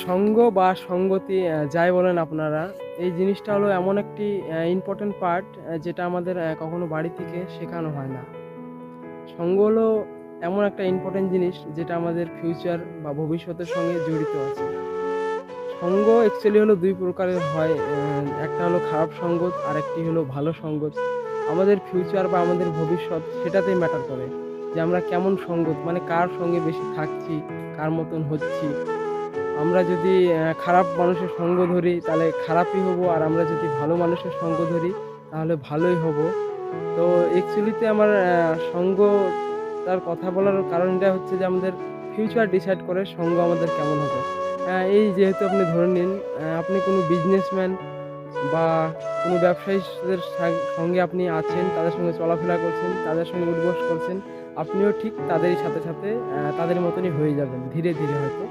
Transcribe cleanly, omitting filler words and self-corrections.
সঙ্গ বা সঙ্গতি যাই বলেন আপনারা, এই জিনিসটা হলো এমন একটি ইম্পোর্টেন্ট পার্ট যেটা আমাদের কখনো বাড়ি থেকে শেখানো হয় না। সঙ্গ হলো এমন একটা ইম্পোর্টেন্ট জিনিস যেটা আমাদের ফিউচার বা ভবিষ্যতের সঙ্গে জড়িত আছে। সঙ্গ অ্যাকচুয়ালি হলো ২ প্রকারের হয়। একটা হলো খারাপ সঙ্গত, আরেকটি হলো ভালো সঙ্গত। আমাদের ফিউচার বা আমাদের ভবিষ্যৎ সেটাতেই ম্যাটার করে। যে আমরা কেমন সঙ্গত মানে কার সঙ্গে বেশি থাকছি, কার মতন হচ্ছি। আমরা যদি খারাপ মানুষের সঙ্গ ধরি তাহলে খারাপই হবো, আর আমরা যদি ভালো মানুষের সঙ্গ ধরি তাহলে ভালোই হবো। তো অ্যাকচুয়ালিতে আমার সঙ্গটার কথা বলার কারণটা হচ্ছে যে আমাদের ফিউচার ডিসাইড করে সঙ্গ আমাদের কেমন হবে। এই যেহেতু আপনি ধরে নিন আপনি কোনো বিজনেসম্যান বা কোনো ব্যবসায়ীদের সঙ্গে আপনি আছেন, তাদের সঙ্গে চলাফেরা করছেন, তাদের সঙ্গে উঠবস করছেন। আপনিও ঠিক তাদেরই সাথে তাদের মতনই হয়ে যাবেন ধীরে, ধীরে হয়তো।